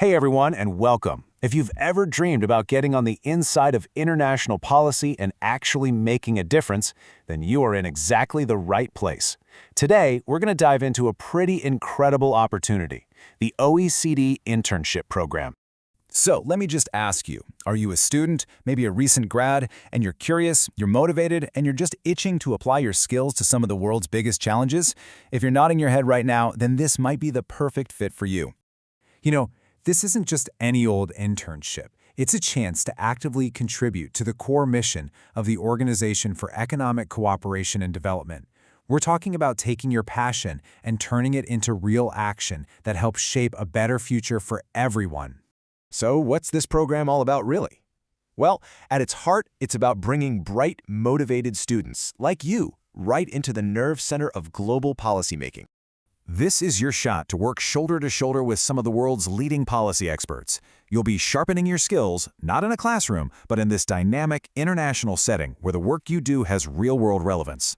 Hey everyone, and welcome. If you've ever dreamed about getting on the inside of international policy and actually making a difference, then you are in exactly the right place. Today, we're going to dive into a pretty incredible opportunity, the OECD Internship Program. So let me just ask you, are you a student, maybe a recent grad, and you're curious, you're motivated, and you're just itching to apply your skills to some of the world's biggest challenges? If you're nodding your head right now, then this might be the perfect fit for you. This isn't just any old internship. It's a chance to actively contribute to the core mission of the Organization for Economic Cooperation and Development. We're talking about taking your passion and turning it into real action that helps shape a better future for everyone. So what's this program all about really? Well, at its heart, it's about bringing bright, motivated students like you right into the nerve center of global policymaking. This is your shot to work shoulder to shoulder with some of the world's leading policy experts. You'll be sharpening your skills, not in a classroom, but in this dynamic, international setting where the work you do has real-world relevance.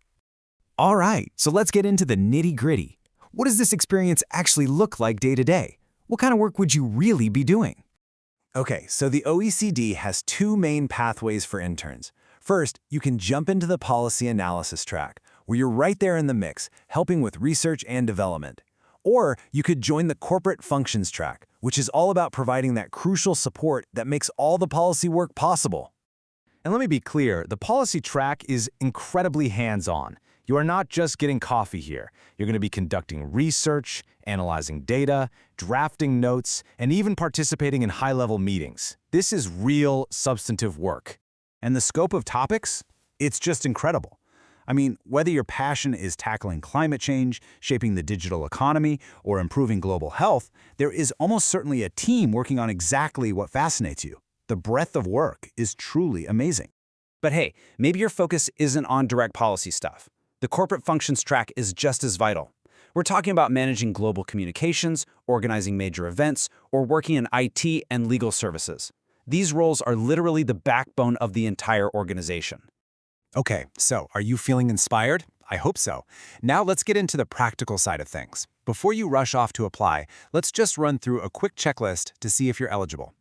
All right, so let's get into the nitty-gritty. What does this experience actually look like day to day? What kind of work would you really be doing? Okay, so the OECD has two main pathways for interns. First, you can jump into the policy analysis track, where you're right there in the mix, helping with research and development. Or you could join the corporate functions track, which is all about providing that crucial support that makes all the policy work possible. And let me be clear, the policy track is incredibly hands-on. You are not just getting coffee here. You're going to be conducting research, analyzing data, drafting notes, and even participating in high-level meetings. This is real, substantive work. And the scope of topics? It's just incredible. I mean, whether your passion is tackling climate change, shaping the digital economy, or improving global health, there is almost certainly a team working on exactly what fascinates you. The breadth of work is truly amazing. But hey, maybe your focus isn't on direct policy stuff. The corporate functions track is just as vital. We're talking about managing global communications, organizing major events, or working in IT and legal services. These roles are literally the backbone of the entire organization. Okay, so are you feeling inspired? I hope so. Now let's get into the practical side of things. Before you rush off to apply, let's just run through a quick checklist to see if you're eligible.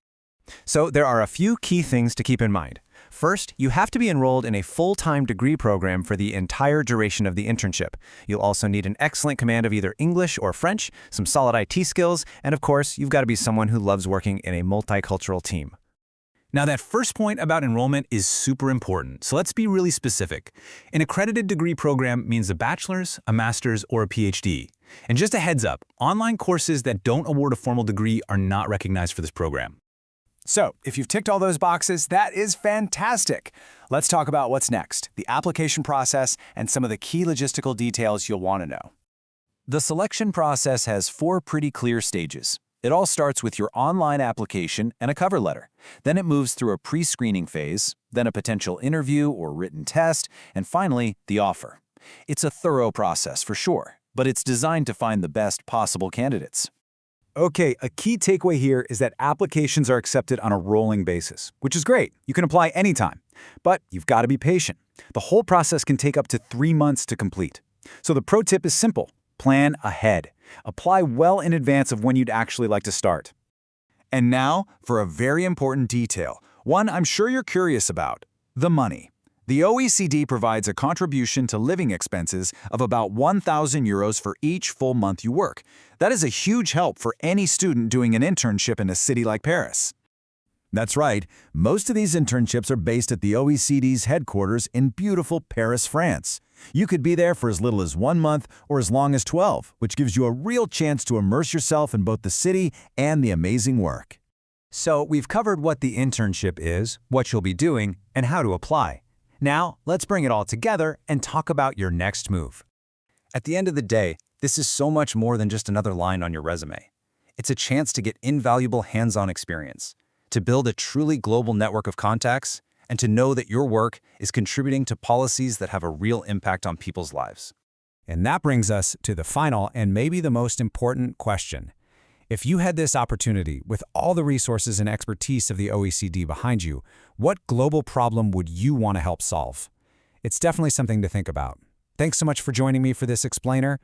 So there are a few key things to keep in mind. First, you have to be enrolled in a full-time degree program for the entire duration of the internship. You'll also need an excellent command of either English or French, some solid IT skills, and of course, you've got to be someone who loves working in a multicultural team. Now, that first point about enrollment is super important, so let's be really specific. An accredited degree program means a bachelor's, a master's, or a PhD. And just a heads up, online courses that don't award a formal degree are not recognized for this program. So, if you've ticked all those boxes, that is fantastic. Let's talk about what's next, the application process, and some of the key logistical details you'll want to know. The selection process has 4 pretty clear stages. It all starts with your online application and a cover letter. Then it moves through a pre-screening phase, then a potential interview or written test, and finally, the offer. It's a thorough process for sure, but it's designed to find the best possible candidates. Okay, a key takeaway here is that applications are accepted on a rolling basis, which is great. You can apply anytime, but you've got to be patient. The whole process can take up to 3 months to complete. So the pro tip is simple. Plan ahead. Apply well in advance of when you'd actually like to start. And now for a very important detail, one I'm sure you're curious about, the money. The OECD provides a contribution to living expenses of about 1,000 euros for each full month you work. That is a huge help for any student doing an internship in a city like Paris. That's right, most of these internships are based at the OECD's headquarters in beautiful Paris, France. You could be there for as little as 1 month or as long as 12, which gives you a real chance to immerse yourself in both the city and the amazing work. So we've covered what the internship is, what you'll be doing, and how to apply. Now, let's bring it all together and talk about your next move. At the end of the day, this is so much more than just another line on your resume. It's a chance to get invaluable hands-on experience, to build a truly global network of contacts, and to know that your work is contributing to policies that have a real impact on people's lives. And that brings us to the final and maybe the most important question. If you had this opportunity with all the resources and expertise of the OECD behind you, what global problem would you want to help solve? It's definitely something to think about. Thanks so much for joining me for this explainer.